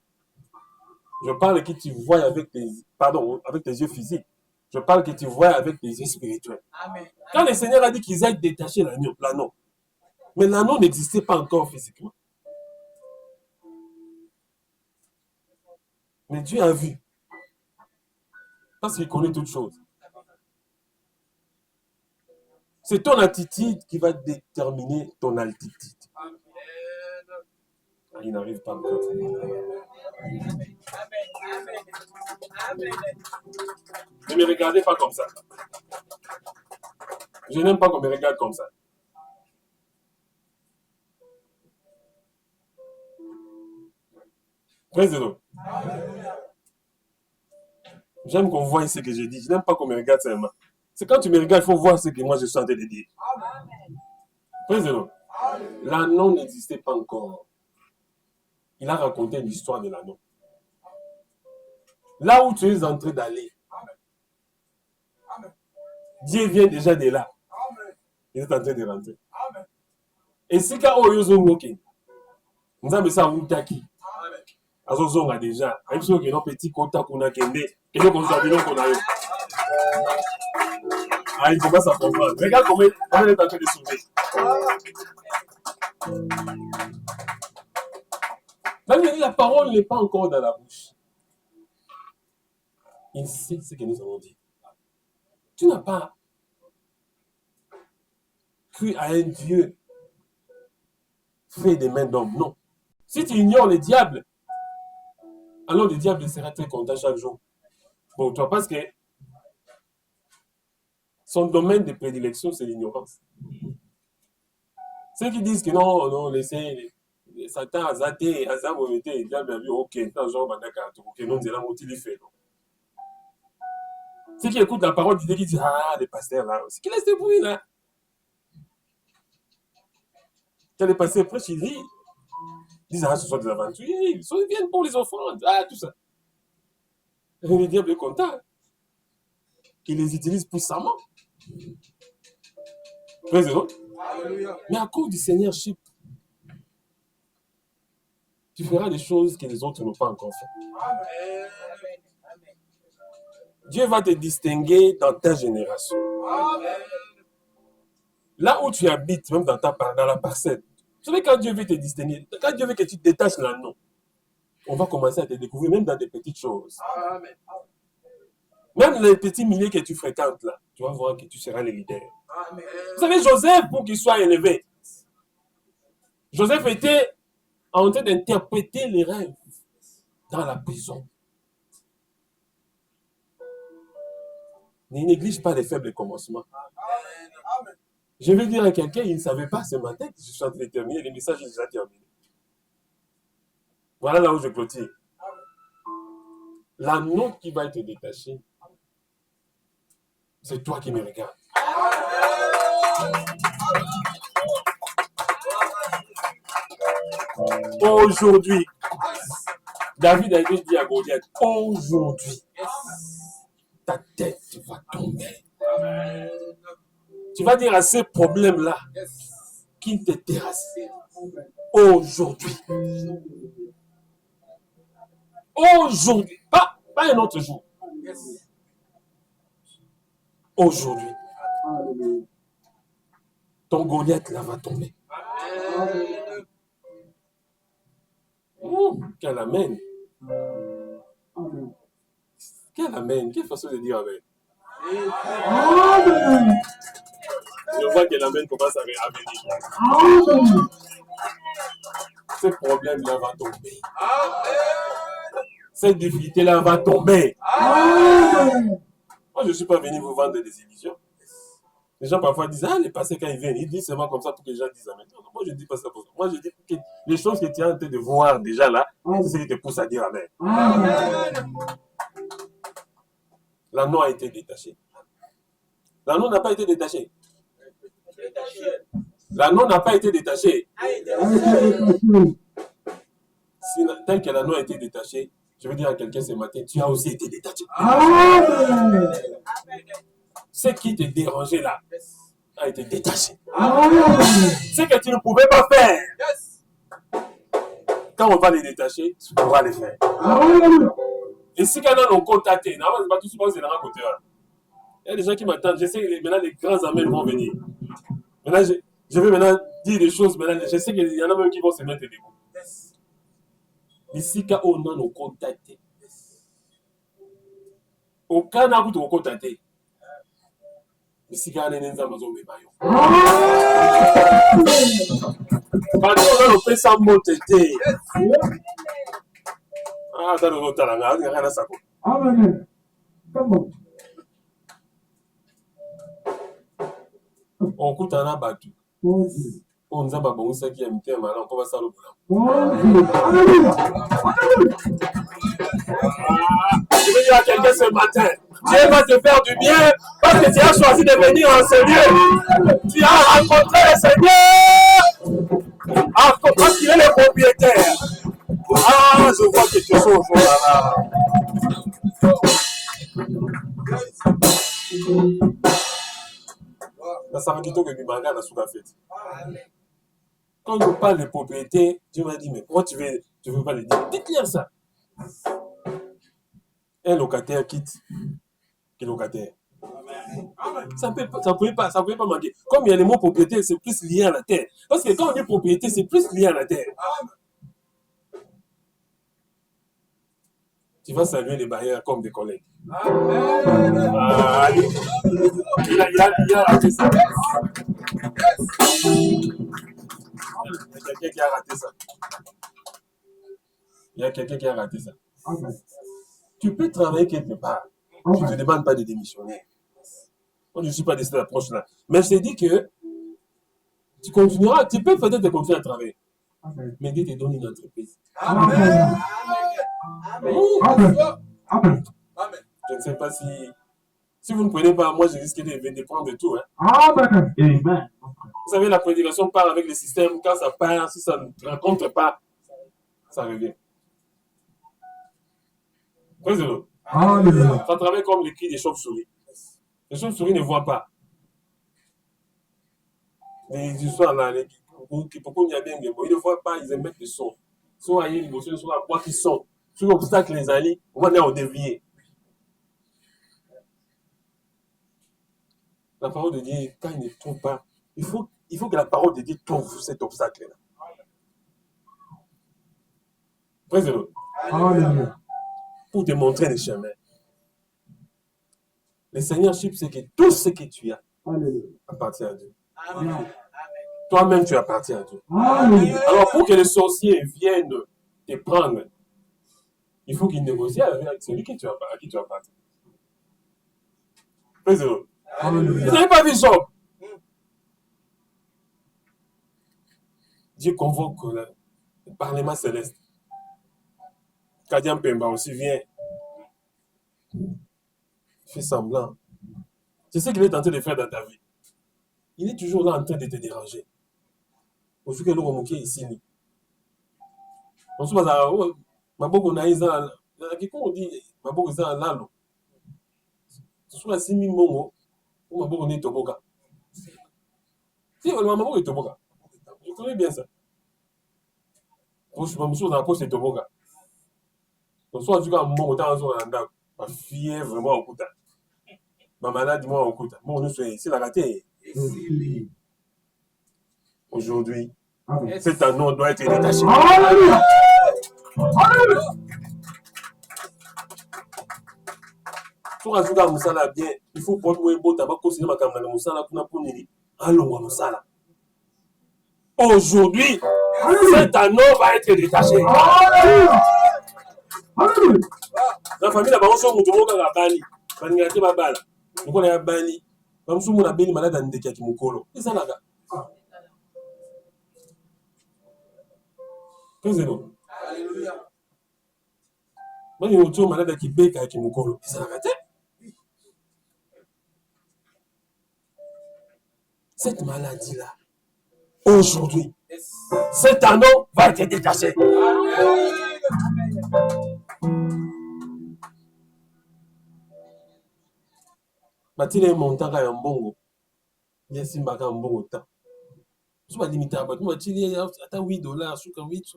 [SPEAKER 4] Je parle que tu vois avec tes yeux physiques. Je parle que tu vois avec tes yeux spirituels.
[SPEAKER 5] Amen.
[SPEAKER 4] Quand le Seigneur a dit qu'ils aient détaché l'anneau, mais l'anneau n'existait pas encore physiquement. Mais Dieu a vu. Parce qu'il connaît toutes choses. C'est ton attitude qui va déterminer ton altitude. Il n'arrive pas encore. Ne me regardez pas comme ça. Je n'aime pas qu'on me regarde comme ça. Président. J'aime qu'on voie ce que je dis. Je n'aime pas qu'on me regarde seulement. C'est quand tu me regardes, il faut voir ce que moi je suis en train de dire. Président. L'anneau n'existait pas encore. Il a raconté l'histoire de l'anneau. Là où tu es en train d'aller, Dieu vient déjà de là. Il est en train de rentrer. Et si quand on est walking, nous avons ça Moutaki. Azozonga déjà. Même si on a un petit quota qu'on a kende, et donc on a vu qu'on a eu. Ah, il commence à comprendre. Regarde comment il est en train de sauver. Même la parole n'est pas encore dans la bouche. Il sait ce que nous avons dit. Tu n'as pas cru à un Dieu fait des mains d'homme. Non. Si tu ignores le diable, alors le diable sera très content chaque jour pour toi parce que son domaine de prédilection, c'est l'ignorance. Ceux qui disent que non, laissez Satan a zaté, a zamomété, le diable a vu, ok, tant genre, ok, non, c'est là où il fait. Ceux qui écoutent la parole d'idée qui disent, ah, les pasteurs là, c'est qui laisse des bruits là. Quand les pasteurs prêchent, ils disent, ah, ce sont des aventuriers, ils viennent pour les offrandes, ah, tout ça. Et le diable est content. Il les utilise puissamment. Président. Mais à cause du Seigneur, tu feras des choses que les autres n'ont pas encore fait. Dieu va te distinguer dans ta génération. Là où tu habites, même dans la parcelle. Vous savez, quand Dieu veut te distinguer, quand Dieu veut que tu te détaches l'anneau, on va commencer à te découvrir même dans des petites choses. Même les petits milliers que tu fréquentes là, tu vas voir que tu seras le leader. Vous savez, Joseph, pour qu'il soit élevé, Joseph était en train d'interpréter les rêves dans la prison. Ne néglige pas les faibles commencements. Je vais dire à quelqu'un, il ne savait pas ce matin que je suis en train de terminer, le message est déjà terminé. Voilà là où je clôture. L'anneau qui va être détaché, c'est toi qui me regardes. Aujourd'hui, David a dit à Goliath, aujourd'hui, ta tête va tomber. Tu vas dire à ces problèmes-là qui te terrassent. Aujourd'hui. Aujourd'hui. Pas un autre jour. Aujourd'hui. Ton Goliath là va tomber. Quel amen. Quel amen. Quelle façon de dire amen. Je vois que l'amen commence à venir. Ce problème-là va tomber. Cette difficulté-là va tomber. Moi, je ne suis pas venu vous vendre des illusions. Les gens parfois disent, ah, les passés quand ils viennent, ils disent seulement comme ça pour que les gens disent amen. Non, moi, je ne dis pas ça pour ça. Moi, je dis que les choses que tu es en train de voir déjà là, c'est ce qui te pousse à dire amen. L'anneau a été détaché. L'anneau n'a pas été détaché. L'anneau n'a pas été détaché. Si, tel que l'anneau a été détaché, je veux dire à quelqu'un ce matin, tu as aussi été détaché. Ce qui te dérangeait là a été détaché. Ce que tu ne pouvais pas faire, quand on va les détacher, tu pourras les faire. Et si quand on contacte, il y a des gens qui m'attendent. Je sais que maintenant les grands amens vont venir. Maintenant, je vais maintenant dire des choses. Maintenant, je sais qu'il y en a même qui vont se mettre debout. Ici, quand on a nos contactés, aucun n'a pu te contacter. Ici, quand on est dans Amazon, mais quand on a le fait sans monter. Ah, dans le talent, il y a rien à ça.
[SPEAKER 3] Amen. Comment?
[SPEAKER 4] On coûte un abattu. On nous a pas bon, ça qui aime bien, maintenant, on va ça le Je vais dire à quelqu'un ce matin, Dieu va te faire du bien parce que tu as choisi de venir enseigner. Tu as rencontré le Seigneur. Ah, parce qu'il est le propriétaire. Ah, je vois quelque chose. Ça va plutôt que du manga dans sous la fête. Quand je parle de propriété, Dieu m'a dit, mais pourquoi tu veux pas le dire? Dites-lui ça. Un locataire quitte. Quel locataire? Ça ne pouvait pas manquer. Comme il y a les mots propriété, c'est plus lié à la terre. Parce que quand on dit propriété, c'est plus lié à la terre. Tu vas saluer les barrières comme des collègues. Ah, il a raté ça. Il y a quelqu'un qui a raté ça. Il y a quelqu'un qui a raté ça. Tu peux travailler quelque part. Tu ne te demandes pas de démissionner. Moi, je ne suis pas de cette approche-là. Mais je te dis que tu continueras, tu peux peut-être continuer à travailler. Mais Dieu te donne une entreprise.
[SPEAKER 5] Amen. Amen.
[SPEAKER 4] Je ne sais pas si vous ne prenez pas, moi je risque de prendre tout. Hein.
[SPEAKER 3] Amen.
[SPEAKER 4] Vous savez, la prédication part avec le système. Quand ça part, si ça ne rencontre pas, ça revient. Président. Ça travaille comme les cris des chauves-souris. Les chauves-souris ne voient pas. Les histoires là, pourquoi il y a bien, ils ne voient pas, ils émettent des sons. Soit il y a une émotion, soit la voix qui sonne. Sur l'obstacle, les alliés, on va en dévier. La parole de Dieu, quand il ne trouve pas, il faut que la parole de Dieu trouve cet obstacle-là. Président. Pour te montrer le chemin. Le Seigneur sait que tout ce que tu as appartient à Dieu.
[SPEAKER 5] Amen.
[SPEAKER 4] Toi-même, tu appartiens à Dieu. Alors, pour que les sorciers viennent te prendre, il faut qu'ils négocient avec celui à qui tu appartiens. Président. Vous n'avez pas vu Job? Dieu convoque le Parlement céleste. Kadian Pemba aussi vient. Il fait semblant. C'est ce qu'il est en train de faire dans ta vie. Il est toujours là en train de te déranger. Au fait que l'on moqué ici. On se passe à Maboko Naïza. On dit Maboko Naïza Lalo. Ce sont la 6000 mongo. Ou Maboko Naïza Toboka. Si, Maboko Naïza Toboka. Je connais bien ça. Je suis dans la poche de Toboka. Donc, soit tu as un moment où tu as un peu ma fille vraiment au couta. Ma malade, moi, au couta. Bon, nous sommes ici, la raté. Aujourd'hui, cet anneau doit être détaché. Pour ajouter à Moussala bien, il faut prendre un beau tabac, continuer ma caméra de Moussala pour nous allons à Moussala. Aujourd'hui, cet anneau va être détaché. La famille là-bas, on se retrouve à Bali. Banigati Babala. Nous connaissons Bali. Nous sommes à Bali, malade en décati Mukolo. C'est ça là. Qu'est-ce que c'est? Alléluia. Moi, je suis malade à Québec à Kimukolo. C'est ça là. Cette maladie-là, aujourd'hui, cet anneau va être détaché. Matine montaka ya mbongo. Ya simbaka mbongo ta. Soit limité à battre. Moi, il attends $8, suka 8,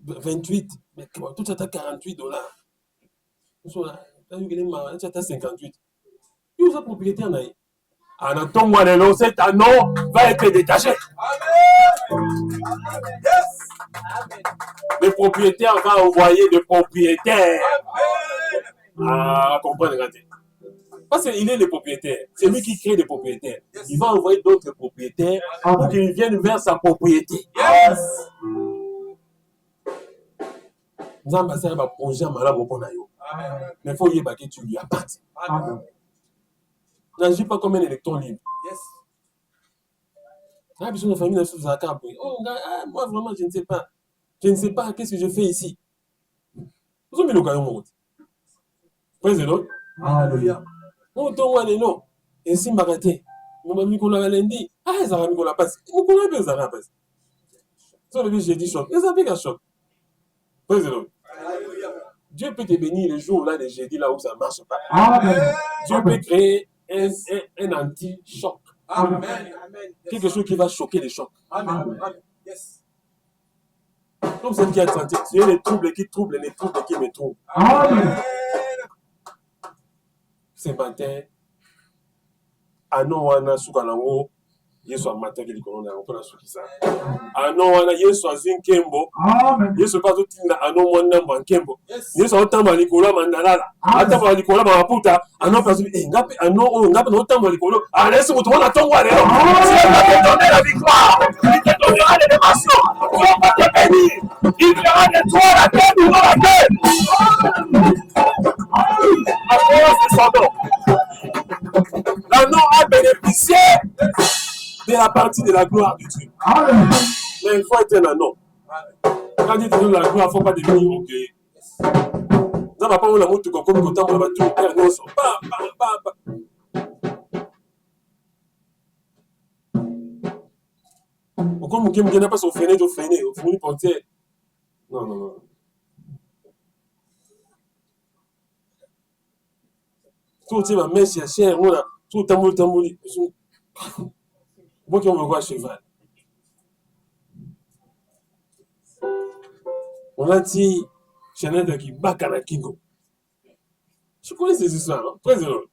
[SPEAKER 4] 28, mais tout ça à $48. Soit t'as eu que ma, tu as 58. Il vous a propriété en aïe. En attendant le cet anneau va être détaché. Le propriétaire va envoyer des propriétaires. Ah, comprendre, regardez. Parce qu'il est le propriétaire. C'est lui qui crée des propriétaires. Il va envoyer d'autres propriétaires pour qu'ils viennent vers sa propriété.
[SPEAKER 5] Yes.
[SPEAKER 4] Nous avons passé un projet à Malamu Ponayo. Mais il faut y que tu lui appartiens. N'agis pas comme un électron libre.
[SPEAKER 5] Yes.
[SPEAKER 4] Ah, puis, famille dans ce Zaka. Oh, moi, vraiment, je ne sais pas. Je ne sais pas qu'est-ce que je fais ici. Vous avez mis le caillou, mon route. Président.
[SPEAKER 3] Alléluia.
[SPEAKER 4] On tombe non. Et si Maraté, mon ami qu'on a lundi, ah, ça va me qu'on la passe. Vous connaissez bien ça passe. Ça veut dire j'ai dit choc. Et ça fait qu'un choc. Président. Dieu peut te bénir le jour là, le jeudi là où ça ne marche pas.
[SPEAKER 3] Amen.
[SPEAKER 4] Dieu peut créer un anti-choc.
[SPEAKER 5] Amen. Amen.
[SPEAKER 4] Quelque chose qui va choquer les chocs.
[SPEAKER 5] Amen. Yes.
[SPEAKER 4] Comme celle qui a senti, tu es les troubles qui troublent, les troubles qui me troublent.
[SPEAKER 3] Amen.
[SPEAKER 4] Ce matin, à nous, on a Soukalango, Yesu a matin qui dit qu'on a encore la Soukisa. À nous, on a Yesu a Zinkembo,
[SPEAKER 3] Amen.
[SPEAKER 4] Yesu pas tout le monde, à nous, on a Bankembo.
[SPEAKER 5] Yes.
[SPEAKER 4] Yesu a autant de Nicolas Mandalala, à temps de Nicolas Maputa, à nous, à nous, on a autant de Nicolas, à l'aise, on a tant de Nicolas. Si on va te donner la victoire, il te donnera l'élévation, tu vas pas te bénir, il fera de toi la tête ou la tête. À cause de son nom. L'anneau a bénéficié de la partie de la gloire de Dieu.
[SPEAKER 3] Amen.
[SPEAKER 4] Mais il faut être un anneau. Quand il te donne la gloire, il ne faut pas devenir orgueilleux. Ça va pas où la moto comme quand on va tout faire non son pas. Pourquoi mon n'a pas son freiné, au fond du portier. Non. Tout le monde est cher, tout le tambour. Moi qui on me voit cheval. On a dit, Chanel qui bat à Kingo. Je connais ces histoires, hein? Très heureux.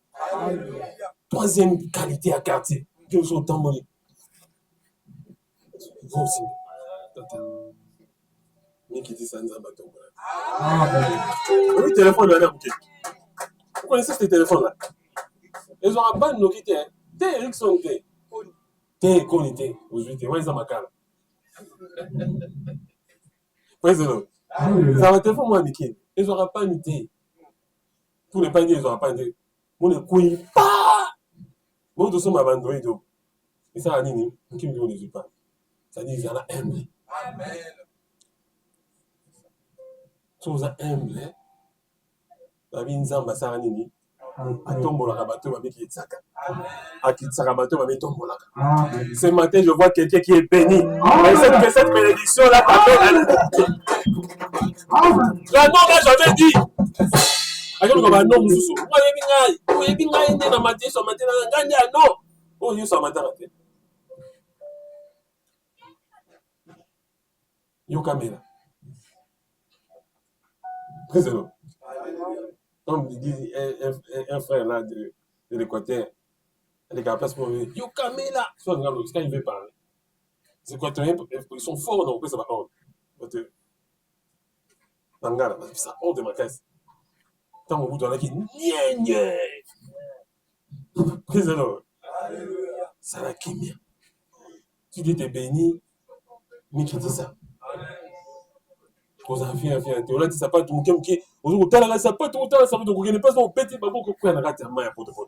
[SPEAKER 4] Troisième qualité à quartier, qui nous sont tambourés. Vous aussi. Mais qui dit ça, nous avons
[SPEAKER 3] Amen.
[SPEAKER 4] oui, téléphone là, vous connaissez ce téléphone-là? Ils ont un ban de nos quitter. T'es Ericsson, t'es Conité. Aujourd'hui, t'es ouais, ça m'a calme. Président. Ça va téléphone, moi, Mickey. Ils n'auront pas unité. Pour ne pas dire, ils n'auront pas unité. Mon ne couille pas. Moi, tout ça m'a abandonné. Et ça, Anini, qui me dit, on ne pas. Ça dit, il y en a humble.
[SPEAKER 5] Amen.
[SPEAKER 4] Chose humble. La vie nzamba ça Anini. Atombolaka bateau babi qui tsaka. Akitsaka bateau babi tombolaka.
[SPEAKER 3] Amen.
[SPEAKER 4] Ce matin, je vois quelqu'un qui est béni. Et cette bénédiction-là t'appelle. La non, là, j'avais dit. Ayo ko ba non mususu. Mo yebi ngai ndi na matin so matin na ngandi ano. Oh, yo so matin matin. Yo caméra. Président. Comme dit un frère là de l'Équateur, il est capable pour lui. Yo caméra. Soit quand il veut parler. C'est quoi, ils sont forts, non, ça va ordre. Tangala, ça ordre de ma caisse. Tant au bout de la qui nye. Président. Ça la kimia. Tu dis t'es béni, mais qui dit ça? Cause un fien, tu as dit ça pas tout le monde qui, au temps là, ça pas tout le temps, ça veut dire qu'il pas son petit babo que quoi n'a pas main pour te faire.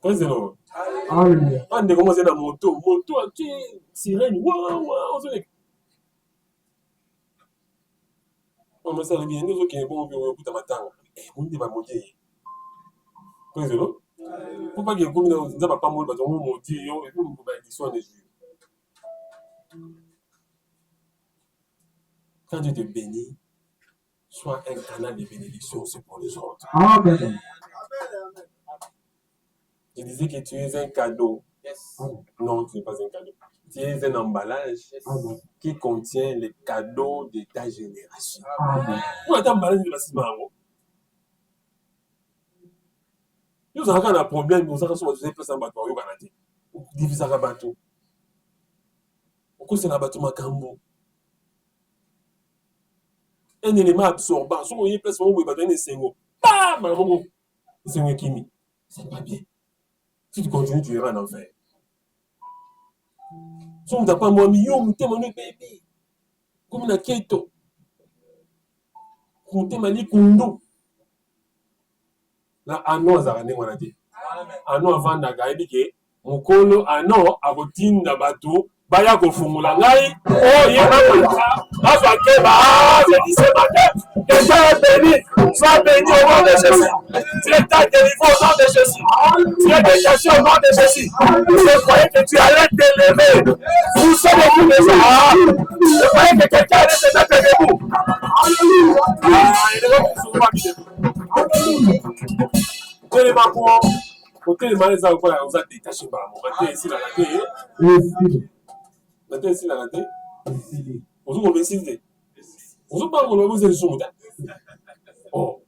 [SPEAKER 4] Président.
[SPEAKER 3] Alléluia.
[SPEAKER 4] On a commencé dans moto, tu sirène, waouh, on se dit. On me sert bien, nous qui est bon, on écoute à ma table. On dit pas monter. Président. Faut pas qu'il y ait comme nous n'avons pas mal parce qu'on monte, et puis on va édition des jours. Quand Dieu te bénit, sois un canal de bénédiction aussi pour les autres.
[SPEAKER 3] Amen.
[SPEAKER 4] Je disais que tu es un cadeau.
[SPEAKER 5] Yes.
[SPEAKER 4] Non, tu n'es pas un cadeau. Tu es un emballage
[SPEAKER 3] Amen.
[SPEAKER 4] qui contient les cadeaux de ta génération.
[SPEAKER 3] Amen.
[SPEAKER 4] Vous avez un emballage de la ciment. Nous avons un problème, nous avons un bateau, nous avons divisé un bateau. Pourquoi c'est un bateau Macambo? un élément absorbant. Si on y place, on va donner 5 mots. Bam! C'est un kimi. C'est pas bien. Si tu continues, tu iras en enfer. Si on ne t'a pas moi, million, tu mon bébé. Comme na keto. Kunte mali kundo. La ano azarane wana te. Ano avanda gaibike. Mokolo ano akotinda bato. Baya kofungula ngai. Oh, ye mamanka. Azwa keba. Je dis ce matin. Que Dieu est béni. Sois béni au nom de Jésus. Tu es délivré au nom de Jésus. Tu es détaché au nom de Jésus. Je croyais que tu allais t'élever. Vous savez beaucoup déjà. Je croyais que quelqu'un allait te mettre debout. Tellement les enfants, on a détaché par mon matin ici, la raté. Matin ici, la raté. On se convainc. On se parle, on va vous aider sur le oh,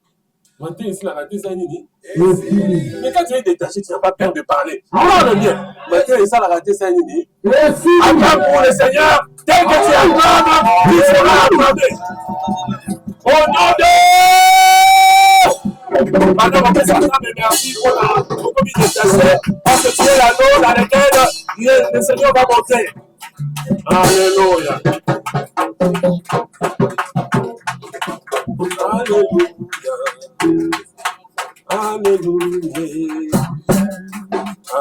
[SPEAKER 4] matin ici, la raté, ça nini. Mais quand tu es détaché, tu n'as pas peur de parler. Non, le bien. Matin ici, la raté, ça nini. Acclame pour le Seigneur. Tel que tu acclames, il sera acclamé. Au nom de Madame, on peut s'acclamer, merci pour la commis détachée, parce que tu es l'anneau dans lequel le Seigneur va monter. Alléluia. Alléluia.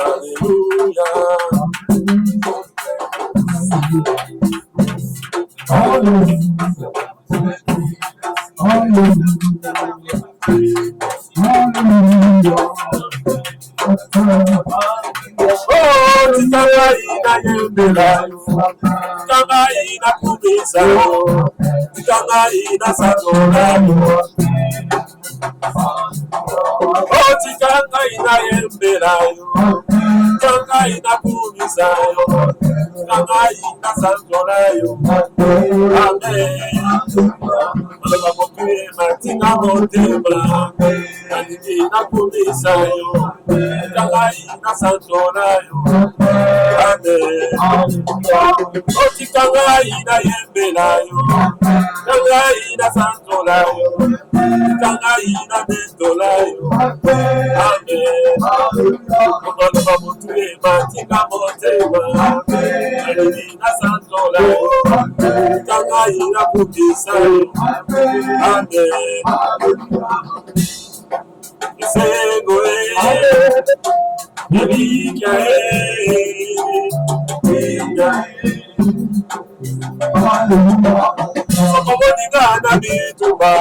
[SPEAKER 4] Alléluia. Oh, titamaina yembelayo, titamaina kumisayo, titamaina sanonayo. Oh, titamaina yembelayo, titamaina kumisayo, titamaina sanonayo. Amen. Malaba mokwe matina motema, alina kumisayo, titamaina sanonayo. Amen. Otikangaina yembelayo, kangaina santolayo, kangaina bentolayo. Amen. Omalaba motwe matina motema, alina santolayo, kangaina kumisayo. Amen. Sokobodigana bituba,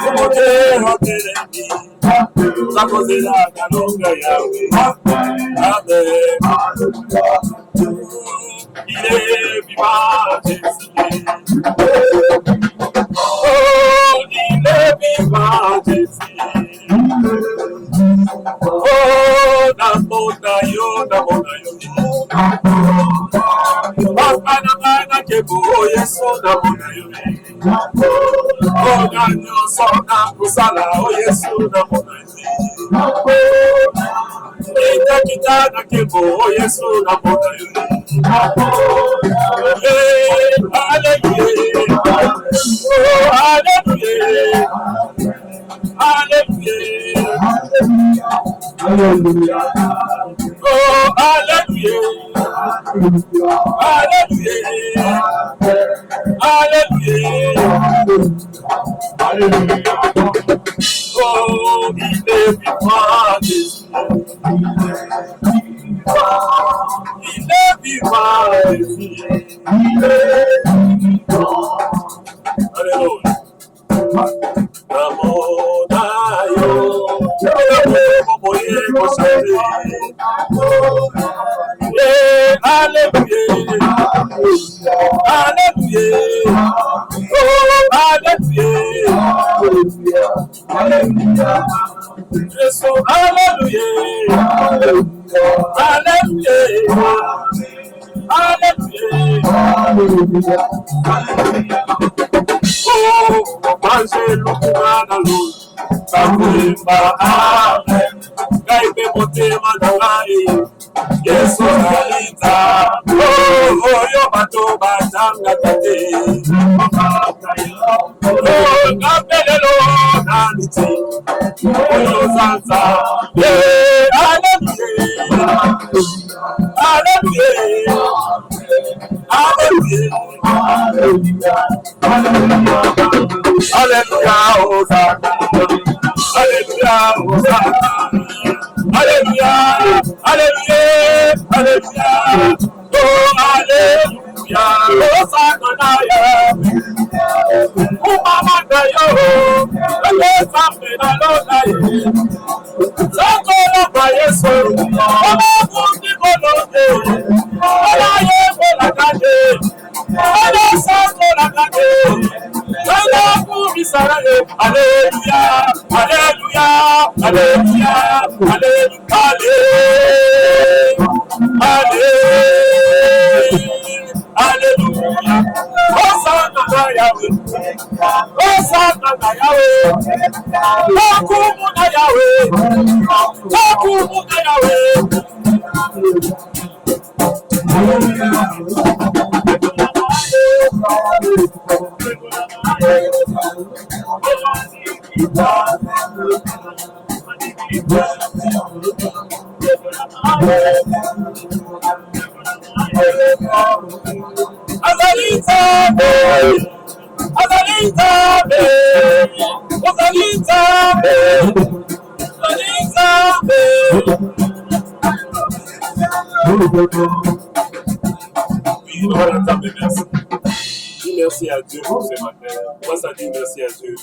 [SPEAKER 4] kumotero teremi, sakozela kalonga yawe. Amen. Il est vivant, Jésus. Oh, il est vivant, Jésus. Oh, namona yo. Papa namana kebo Yesu namona yo. Oh, nanyo sona kusala o Yesu namona yo. Ita kitana kebo Yesu namona yo. Hallelujah. Oh, hallelujah. Hallelujah. Hallelujah. Oh, hallelujah. Hallelujah. Hallelujah. Hallelujah. Oh, il est vivant, Jésus. Il est vivant, Jésus. Alléluia. Namona yo, hallelujah, hallelujah, oh hallelujah, hallelujah, Jesus, hallelujah, hallelujah, hallelujah. Oh, manger l'oukana l'eau, Kakuimba, amen. Kaipe motema nangai, Yesu alita. Oh, yo bato batanga tate. Merci à Dieu pour ce matin. Moi, ça dit merci à Dieu.